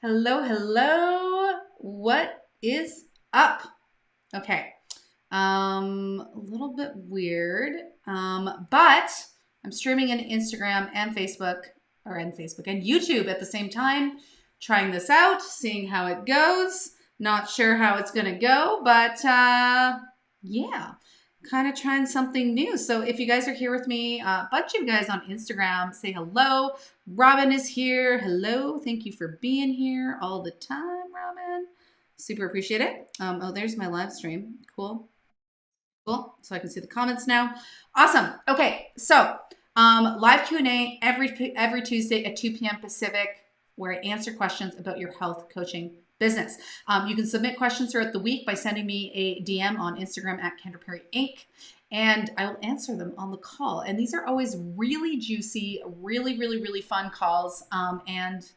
Hello, hello. What is up? Okay. A little bit weird. But I'm streaming in Instagram and Facebook and YouTube at the same time, trying this out, seeing how it goes. Not sure how it's gonna go, but yeah, kind of trying something new. So if you guys are here with me, a bunch of you guys on Instagram, say hello. Robin is here. Hello. Thank you for being here all the time, Robin. Super appreciate it. Oh, there's my live stream. Cool. Cool. So I can see the comments now. Awesome. Okay. So live Q&A every Tuesday at 2 p.m. Pacific, where I answer questions about your health coaching business. You can submit questions throughout the week by sending me a DM on Instagram at Kendra Perry Inc. And I will answer them on the call. And these are always really juicy, really fun calls. And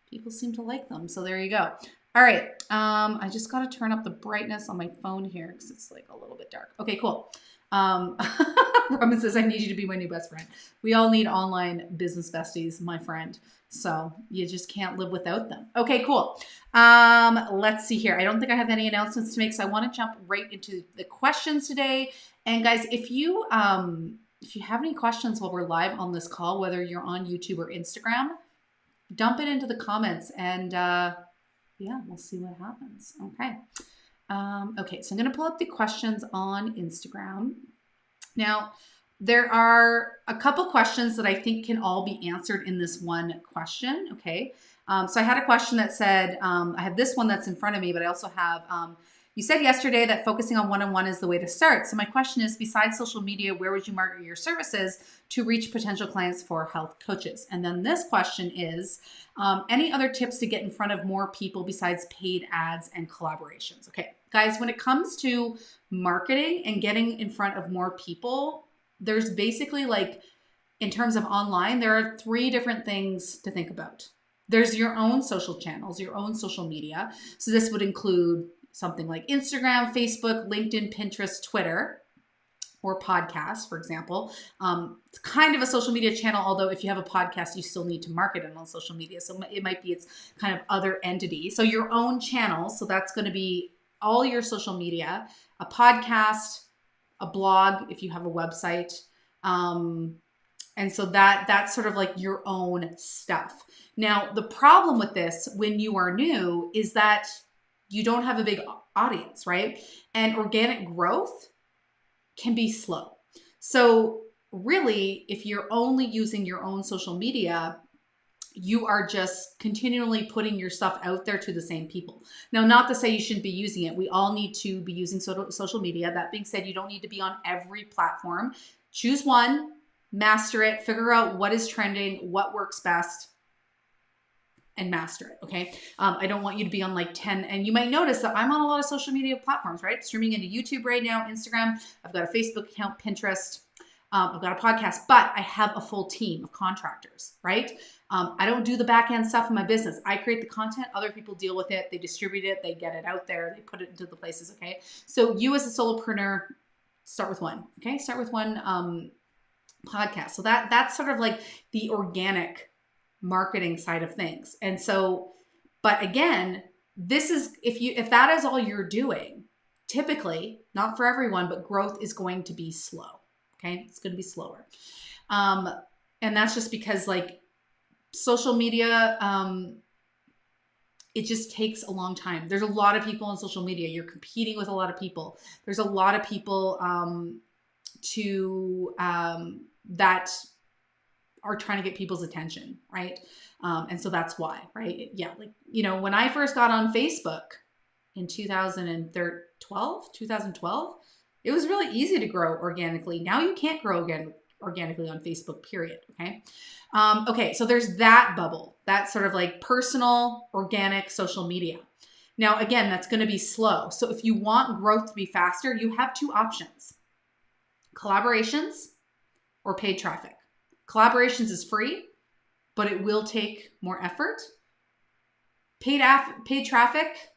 people seem to like them. So there you go. All right. I just got to turn up the brightness on my phone here because it's like a little bit dark. Okay, cool. Robin says, I need you to be my new best friend. We all need online business besties, my friend. So you just can't live without them. Okay, cool. Let's see here. I don't think I have any announcements to make, so I want to jump right into the questions today. And guys, if you have any questions while we're live on this call, whether you're on YouTube or Instagram, dump it into the comments and yeah, we'll see what happens. Okay. Okay, so I'm going to pull up the questions on Instagram. Now, there are a couple questions that I think can all be answered in this one question. Okay. So I had a question that said, I have this one that's in front of me, but I also have, you said yesterday that focusing on one-on-one is the way to start. So my question is, besides social media, where would you market your services to reach potential clients for health coaches? And then this question is, any other tips to get in front of more people besides paid ads and collaborations? Okay, guys, when it comes to marketing and getting in front of more people, there's basically like, in terms of online, there are three different things to think about. There's your own social channels, your own social media. So this would include something like Instagram, Facebook, LinkedIn, Pinterest, Twitter, or podcasts, for example. It's kind of a social media channel, although if you have a podcast, you still need to market it on social media. So it might be its kind of other entity. So your own channels, so that's going to be all your social media, a podcast, a blog, if you have a website. And so that's sort of like your own stuff. Now, the problem with this when you are new is that you don't have a big audience, right? And organic growth can be slow. So really, if you're only using your own social media, you are just continually putting your stuff out there to the same people. Now, not to say you shouldn't be using it. We all need to be using social media. That being said, you don't need to be on every platform. Choose one, master it, figure out what is trending, what works best, and master it. Okay. I don't want you to be on like 10, and you might notice that I'm on a lot of social media platforms, right? Streaming into YouTube right now, Instagram. I've got a Facebook account, Pinterest. I've got a podcast, but I have a full team of contractors, right? I don't do the back end stuff in my business. I create the content. Other people deal with it. They distribute it. They get it out there. They put it into the places. Okay. So you as a solopreneur, start with one. Okay. Start with one podcast. So that's sort of like the organic marketing side of things. And so, but again, this is, if that is all you're doing, typically, not for everyone, but growth is going to be slow. Okay. It's going to be slower. And that's just because like social media, it just takes a long time. There's a lot of people on social media. You're competing with a lot of people. There's a lot of people, that are trying to get people's attention, right? And so that's why, right? Yeah, like, when I first got on Facebook in 2012, it was really easy to grow organically. Now you can't grow organically on Facebook, period, okay? Okay, so there's that bubble, that sort of like personal, organic social media. Now, again, that's gonna be slow. So if you want growth to be faster, you have two options: collaborations or paid traffic. Collaborations is free, but it will take more effort. Paid traffic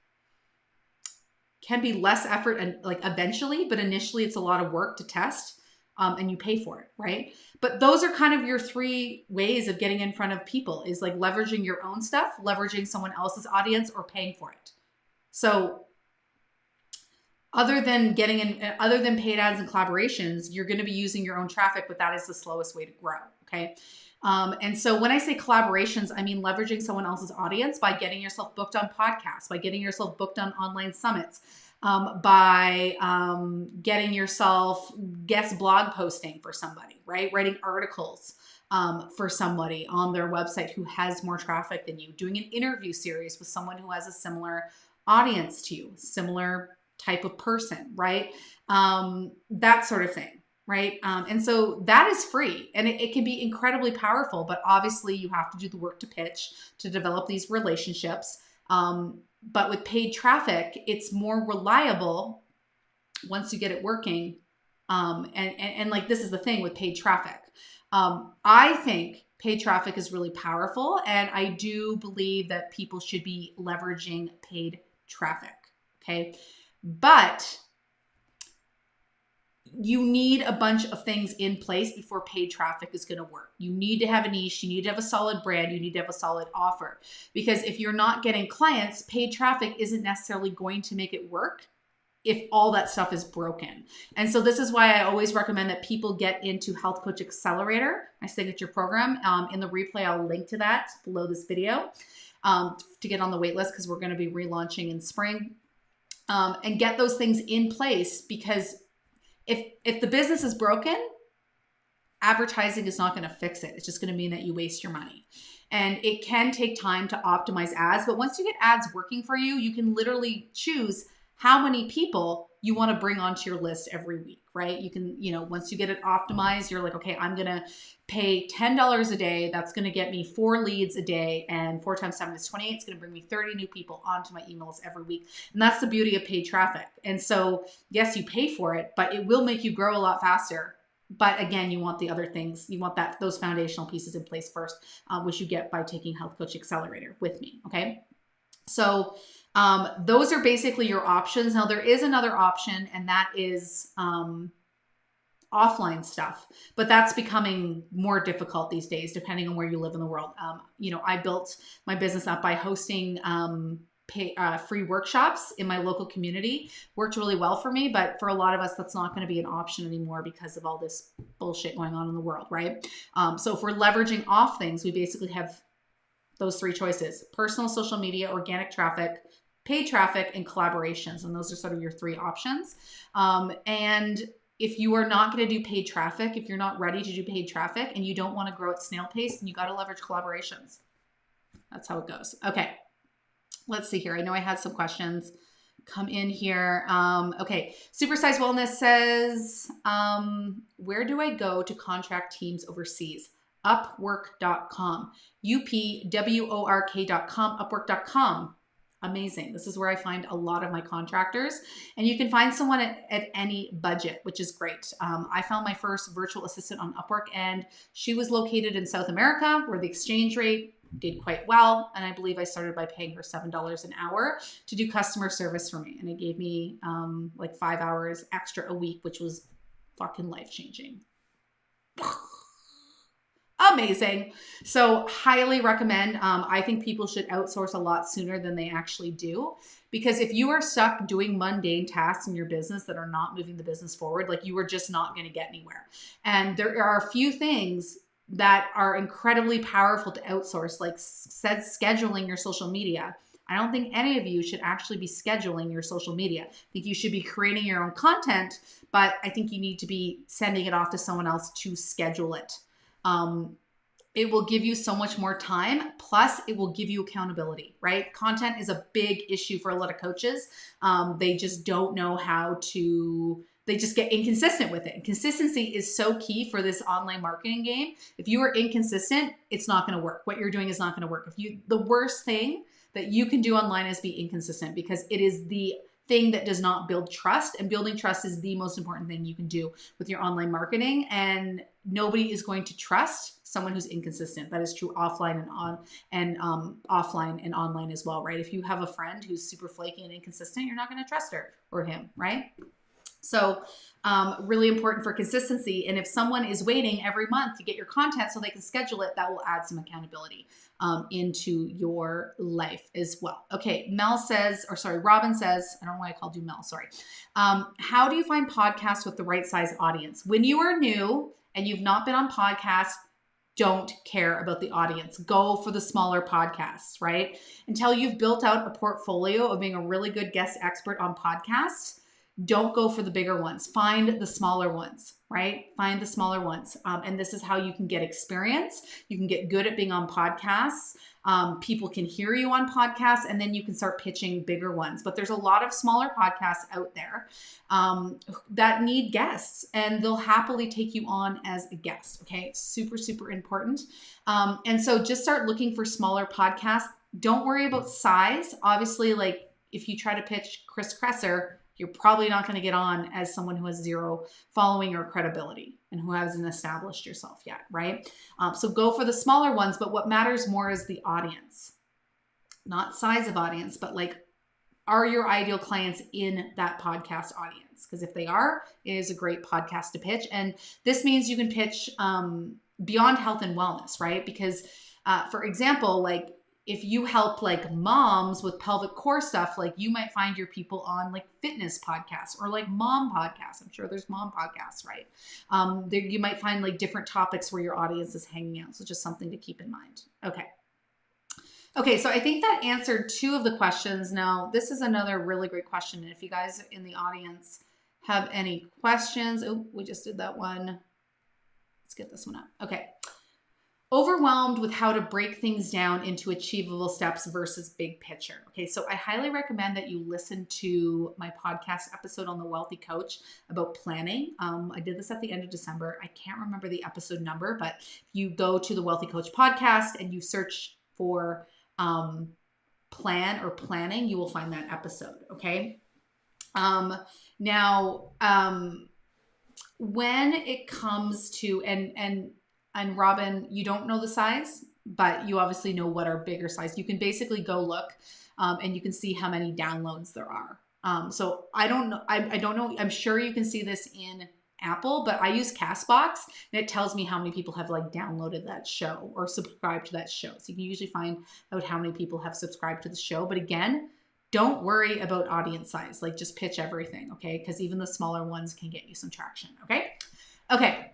can be less effort and like eventually, but initially it's a lot of work to test. and you pay for it, right? But those are kind of your three ways of getting in front of people, is like leveraging your own stuff, leveraging someone else's audience, or paying for it. So other than paid ads and collaborations, you're going to be using your own traffic, but that is the slowest way to grow. Okay. And so when I say collaborations, I mean leveraging someone else's audience by getting yourself booked on podcasts, by getting yourself booked on online summits, by getting yourself guest blog posting for somebody, right? Writing articles for somebody on their website who has more traffic than you, doing an interview series with someone who has a similar audience to you, similar type of person, right? That sort of thing, right? And so that is free, and it can be incredibly powerful, but obviously you have to do the work to pitch, to develop these relationships. But with paid traffic, it's more reliable once you get it working. And like, this is the thing with paid traffic. I think paid traffic is really powerful, and I do believe that people should be leveraging paid traffic. Okay. But you need a bunch of things in place before paid traffic is going to work. You need to have a niche. You need to have a solid brand. You need to have a solid offer. Because if you're not getting clients, paid traffic isn't necessarily going to make it work if all that stuff is broken. And so this is why I always recommend that people get into Health Coach Accelerator, my signature program. In the replay, I'll link to that below this video to get on the wait list, because we're going to be relaunching in spring. And get those things in place, because if the business is broken, advertising is not going to fix it. It's just going to mean that you waste your money. And it can take time to optimize ads, but once you get ads working for you, you can literally choose how many people you want to bring onto your list every week, right? You can, once you get it optimized, you're like, okay, I'm going to pay $10 a day. That's going to get me 4 leads a day, and 4 times 7 is 28. It's going to bring me 30 new people onto my emails every week. And that's the beauty of paid traffic. And so yes, you pay for it, but it will make you grow a lot faster. But again, you want the other things. You want those foundational pieces in place first, which you get by taking Health Coach Accelerator with me. Okay. So those are basically your options. Now there is another option, and that is offline stuff, but that's becoming more difficult these days, depending on where you live in the world. I built my business up by hosting free workshops in my local community. Worked really well for me, but for a lot of us, that's not going to be an option anymore because of all this bullshit going on in the world, right? So if we're leveraging off things, we basically have those 3 choices: personal social media, organic traffic, paid traffic, and collaborations. And those are sort of your 3 options. And if you are not going to do paid traffic, if you're not ready to do paid traffic and you don't want to grow at snail pace, then you got to leverage collaborations. That's how it goes. Okay. Let's see here. I know I had some questions come in here. Okay. Supersize Wellness says, where do I go to contract teams overseas? Upwork.com, UPWORK.com, Upwork.com. Amazing. This is where I find a lot of my contractors, and you can find someone at any budget, which is great. I found my first virtual assistant on Upwork, and she was located in South America, where the exchange rate did quite well. And I believe I started by paying her $7 an hour to do customer service for me. And it gave me like 5 hours extra a week, which was fucking life-changing. Amazing. So highly recommend. I think people should outsource a lot sooner than they actually do, because if you are stuck doing mundane tasks in your business that are not moving the business forward, like, you are just not going to get anywhere. And there are a few things that are incredibly powerful to outsource, like scheduling your social media. I don't think any of you should actually be scheduling your social media. I think you should be creating your own content, but I think you need to be sending it off to someone else to schedule it. It will give you so much more time. Plus, it will give you accountability, right? Content is a big issue for a lot of coaches. They just don't know how to, they just get inconsistent with it. And consistency is so key for this online marketing game. If you are inconsistent, it's not going to work. What you're doing is not going to work. The worst thing that you can do online is be inconsistent, because it is the thing that does not build trust, and building trust is the most important thing you can do with your online marketing. And nobody is going to trust someone who's inconsistent. That is true offline and offline and online as well, right? If you have a friend who's super flaky and inconsistent, you're not going to trust her or him, right? So really important for consistency. And if someone is waiting every month to get your content so they can schedule it, that will add some accountability into your life as well. Okay, Robin says, I don't know why I called you Mel, sorry. How do you find podcasts with the right size audience? When you are new and you've not been on podcasts, don't care about the audience. Go for the smaller podcasts, right? Until you've built out a portfolio of being a really good guest expert on podcasts, don't go for the bigger ones. Find the smaller ones, right? Find the smaller ones. And this is how you can get experience. You can get good at being on podcasts. People can hear you on podcasts, and then you can start pitching bigger ones. But there's a lot of smaller podcasts out there that need guests, and they'll happily take you on as a guest. Okay, super, super important. And so just start looking for smaller podcasts. Don't worry about size. Obviously, like if you try to pitch Chris Kresser, you're probably not going to get on as someone who has zero following or credibility and who hasn't established yourself yet, right? So go for the smaller ones, but what matters more is the audience, not size of audience, but like, are your ideal clients in that podcast audience? Because if they are, it is a great podcast to pitch. And this means you can pitch beyond health and wellness, right? Because for example, like, if you help like moms with pelvic core stuff, like you might find your people on like fitness podcasts or like mom podcasts. I'm sure there's mom podcasts, right? You might find like different topics where your audience is hanging out. So just something to keep in mind. Okay, so I think that answered 2 of the questions. Now, this is another really great question. And if you guys in the audience have any questions, oh, we just did that one. Let's get this one up. Okay. Overwhelmed with how to break things down into achievable steps versus big picture. Okay, so I highly recommend that you listen to my podcast episode on the Wealthy Coach about planning. I did this at the end of December. I can't remember the episode number, but if you go to the Wealthy Coach podcast and you search for plan or planning, you will find that episode. Okay. Now, when it comes to, and Robin, you don't know the size, but you obviously know what are bigger size. You can basically go look and you can see how many downloads there are. So I don't know. I don't know. I'm sure you can see this in Apple, but I use Castbox and it tells me how many people have like downloaded that show or subscribed to that show. So you can usually find out how many people have subscribed to the show. But again, don't worry about audience size. Like just pitch everything, okay? Because even the smaller ones can get you some traction, okay? Okay.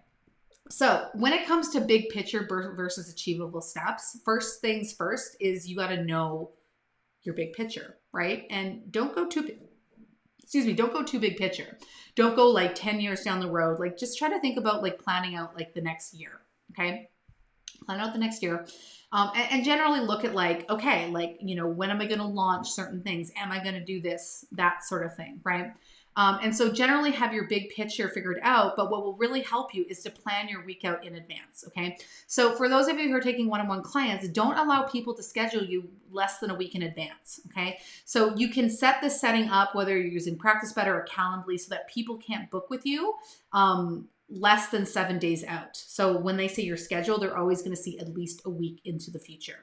So when it comes to big picture versus achievable steps, first things first is you got to know your big picture, right? And don't go too big picture. Don't go like 10 years down the road. Like just try to think about like planning out like the next year, okay? Plan out the next year. And generally look at like, okay, like, you know, when am I going to launch certain things? Am I going to do this, that sort of thing, right? And so generally have your big picture figured out, but what will really help you is to plan your week out in advance, okay? So for those of you who are taking one-on-one clients, don't allow people to schedule you less than a week in advance, okay? So you can set this setting up, whether you're using Practice Better or Calendly, so that people can't book with you less than 7 days out. So when they say your schedule, they're always going to see at least a week into the future.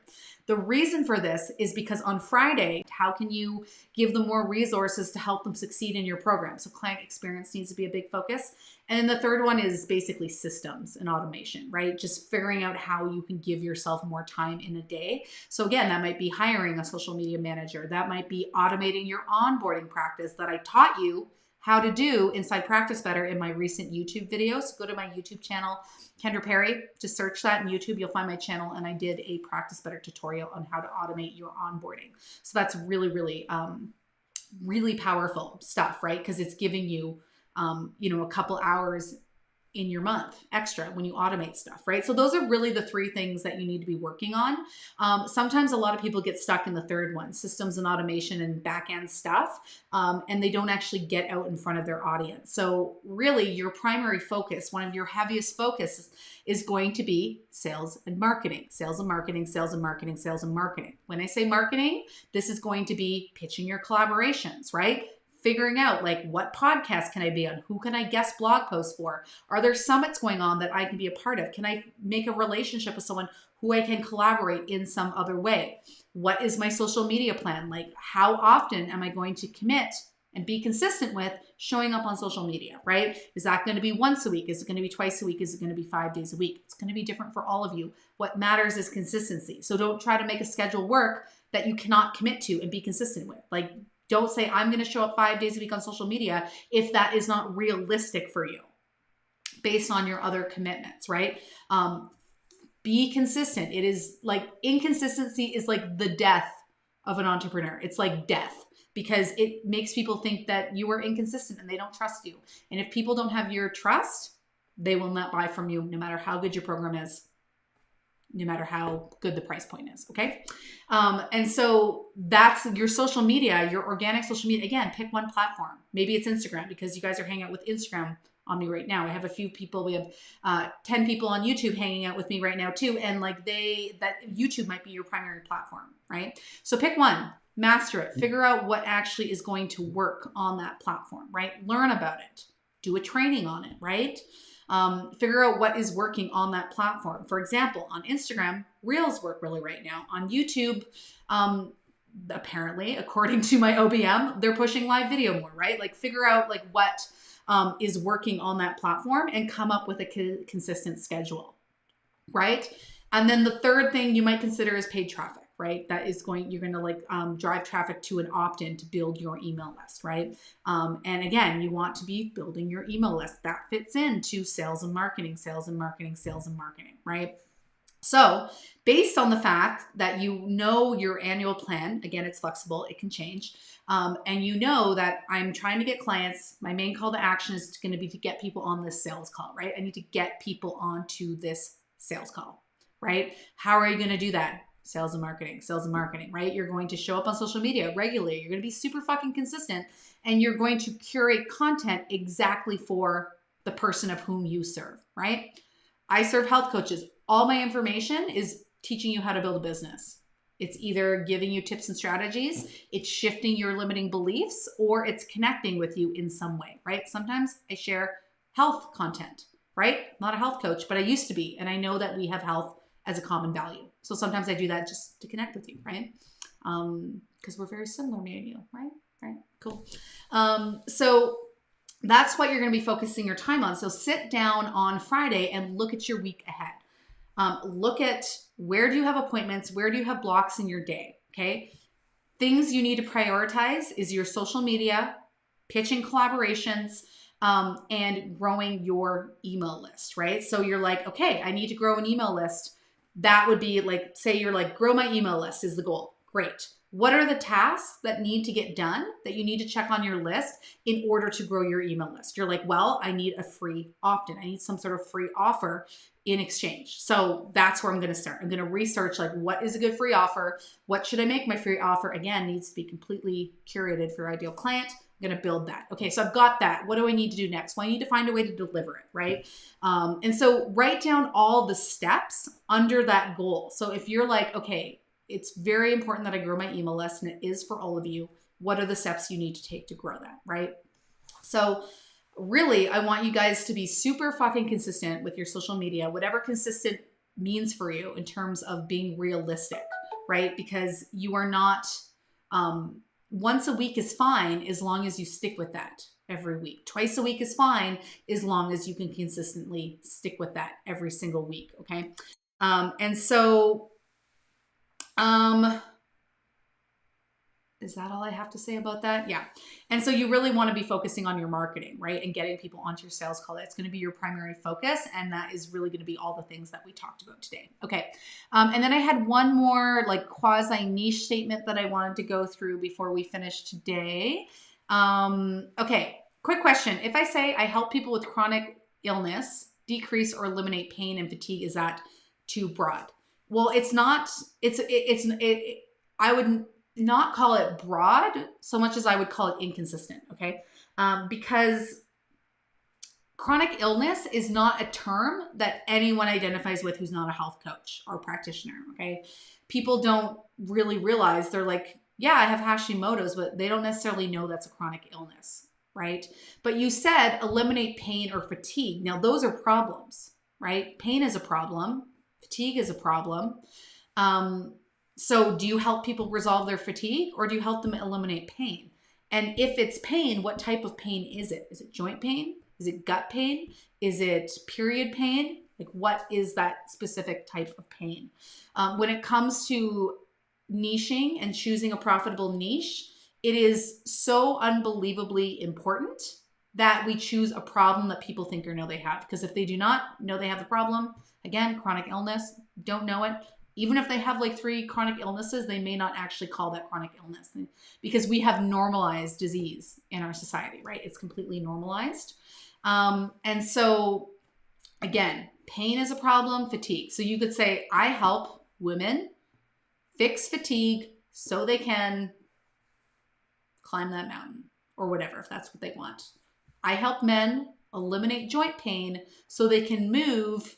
The reason for this is because on Friday, how can you give them more resources to help them succeed in your program? So client experience needs to be a big focus. And then the third one is basically systems and automation, right? Just figuring out how you can give yourself more time in a day. So again, that might be hiring a social media manager. That might be automating your onboarding practice that I taught you how to do inside Practice Better in my recent YouTube videos. So go to my YouTube channel, Kendra Perry, just search that in YouTube. You'll find my channel, and I did a Practice Better tutorial on how to automate your onboarding. So that's really, really, really powerful stuff, right? Because it's giving you, you know, a couple hours in your month extra when you automate stuff, right? So those are really the 3 things that you need to be working on. Sometimes a lot of people get stuck in the third one, systems and automation and back-end stuff, and they don't actually get out in front of their audience. So really your primary focus, one of your heaviest focuses is going to be sales and marketing, sales and marketing, sales and marketing, sales and marketing. When I say marketing, this is going to be pitching your collaborations, right? Figuring out like what podcast can I be on? Who can I guest blog posts for? Are there summits going on that I can be a part of? Can I make a relationship with someone who I can collaborate in some other way? What is my social media plan? Like how often am I going to commit and be consistent with showing up on social media, right? Is that going to be once a week? Is it going to be twice a week? Is it going to be 5 days a week? It's going to be different for all of you. What matters is consistency. So don't try to make a schedule work that you cannot commit to and be consistent with. Like, don't say, I'm going to show up 5 days a week on social media if that is not realistic for you based on your other commitments, right? Be consistent. It is like, inconsistency is like the death of an entrepreneur. It's like death, because it makes people think that you are inconsistent and they don't trust you. And if people don't have your trust, they will not buy from you, no matter how good your program is, no matter how good the price point is. Okay. And so that's your social media, your organic social media. Again, pick one platform. Maybe it's Instagram, because you guys are hanging out with Instagram on me right now. I have a few people. We have 10 people on YouTube hanging out with me right now too. And like that YouTube might be your primary platform, right? So pick one, master it, figure out what actually is going to work on that platform, right? Learn about it, do a training on it, right? Figure out what is working on that platform. For example, on Instagram, Reels work really right now. On YouTube, apparently, according to my OBM, they're pushing live video more, right? Like, figure out like what is working on that platform and come up with a consistent schedule, right? And then the third thing you might consider is paid traffic, right? That is you're going to like drive traffic to an opt-in to build your email list, right? And again, you want to be building your email list. That fits into sales and marketing, right? So based on the fact that you know your annual plan, again, it's flexible, it can change. And you know that I'm trying to get clients, my main call to action is going to be to get people on this sales call, right? I need to get people onto this sales call, right? How are you going to do that? Sales and marketing, right? You're going to show up on social media regularly. You're going to be super fucking consistent, and you're going to curate content exactly for the person of whom you serve, right? I serve health coaches. All my information is teaching you how to build a business. It's either giving you tips and strategies, it's shifting your limiting beliefs, or it's connecting with you in some way, right? Sometimes I share health content, right? I'm not a health coach, but I used to be. And I know that we have health as a common value. So sometimes I do that just to connect with you, right? Because we're very similar, me and you, right? Right, cool. So that's what you're going to be focusing your time on. So sit down on Friday and look at your week ahead. Look at, where do you have appointments? Where do you have blocks in your day? Okay. Things you need to prioritize is your social media, pitching collaborations, and growing your email list, right? So you're like, okay, I need to grow an email list. That would be like, say you're like, grow my email list is the goal. Great. What are the tasks that need to get done that you need to check on your list in order to grow your email list? You're like, well, I need a free opt-in. I need some sort of free offer in exchange. So that's where I'm going to start. I'm going to research like, what is a good free offer? What should I make my free offer? Again, needs to be completely curated for your ideal client. I'm going to build that. Okay, so I've got that. What do I need to do next? Well, I need to find a way to deliver it, right? And so write down all the steps under that goal. So if you're like, okay, it's very important that I grow my email list, and it is for all of you. What are the steps you need to take to grow that, right? So really, I want you guys to be super fucking consistent with your social media, whatever consistent means for you in terms of being realistic, right? Because you are not, once a week is fine as long as you stick with that every week. Twice a week is fine as long as you can consistently stick with that every single week, okay? And so, is that all I have to say about that? Yeah. And so you really want to be focusing on your marketing, right? And getting people onto your sales call. That's going to be your primary focus. And that is really going to be all the things that we talked about today. Okay. And then I had one more like quasi niche statement that I wanted to go through before we finish today. Okay. Quick question. If I say I help people with chronic illness decrease or eliminate pain and fatigue, is that too broad? Well, it's not, I would not call it broad so much as I would call it inconsistent. Okay. Because chronic illness is not a term that anyone identifies with who's not a health coach or practitioner. Okay. People don't really realize, they're like, yeah, I have Hashimoto's, but they don't necessarily know that's a chronic illness. Right. But you said eliminate pain or fatigue. Now those are problems, right? Pain is a problem. Fatigue is a problem. So do you help people resolve their fatigue, or do you help them eliminate pain? And if it's pain, what type of pain is it? Is it joint pain? Is it gut pain? Is it period pain? Like, what is that specific type of pain? When it comes to niching and choosing a profitable niche, it is so unbelievably important that we choose a problem that people think or know they have. Because if they do not know they have the problem, again, chronic illness, don't know it. Even if they have like 3 chronic illnesses, they may not actually call that chronic illness, because we have normalized disease in our society, right? It's completely normalized. And so again, pain is a problem, fatigue. So you could say, I help women fix fatigue so they can climb that mountain or whatever, if that's what they want. I help men eliminate joint pain so they can move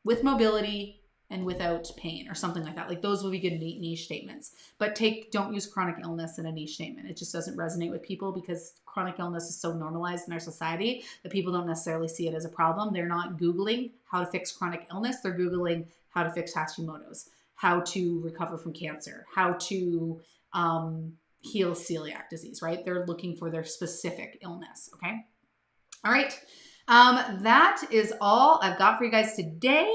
with mobility and without pain, or something like that. Like, those would be good niche statements. But don't use chronic illness in a niche statement. It just doesn't resonate with people, because chronic illness is so normalized in our society that people don't necessarily see it as a problem. They're not Googling how to fix chronic illness. They're Googling how to fix Hashimoto's, how to recover from cancer, how to heal celiac disease, right? They're looking for their specific illness, okay? All right. That is all I've got for you guys today.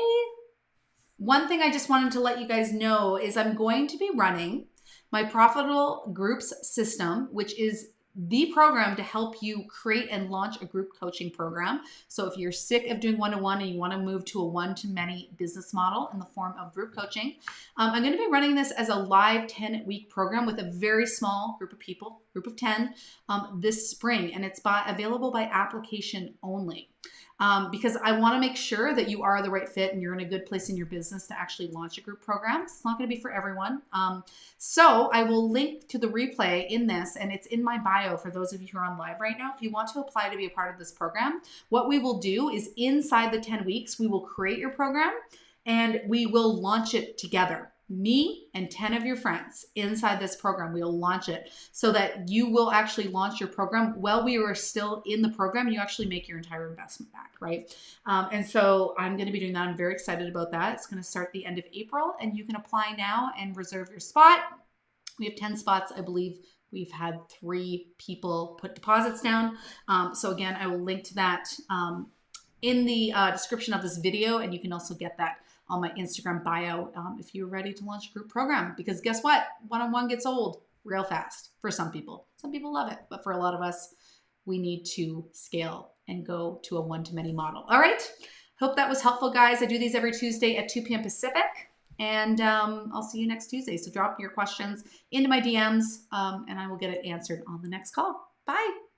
One thing I just wanted to let you guys know is I'm going to be running my Profitable Groups system, which is the program to help you create and launch a group coaching program. So if you're sick of doing one-to-one and you want to move to a one-to-many business model in the form of group coaching, I'm going to be running this as a live 10-week program with a very small group of people, group of 10, this spring. And it's available by application only. Because I want to make sure that you are the right fit and you're in a good place in your business to actually launch a group program. It's not going to be for everyone. So I will link to the replay in this, and it's in my bio for those of you who are on live right now. If you want to apply to be a part of this program, what we will do is inside the 10 weeks, we will create your program and we will launch it together. Me and 10 of your friends inside this program, we'll launch it so that you will actually launch your program while we are still in the program. You actually make your entire investment back, right? And so I'm going to be doing that. I'm very excited about that. It's going to start the end of April, and you can apply now and reserve your spot. We have 10 spots. I believe we've had 3 people put deposits down. So again, I will link to that in the description of this video, and you can also get that on my Instagram bio if you're ready to launch a group program. Because guess what? One-on-one gets old real fast for some people. Some people love it, but for a lot of us, we need to scale and go to a one-to-many model. All right. Hope that was helpful, guys. I do these every Tuesday at 2 p.m. Pacific, and I'll see you next Tuesday. So drop your questions into my DMs, and I will get it answered on the next call. Bye.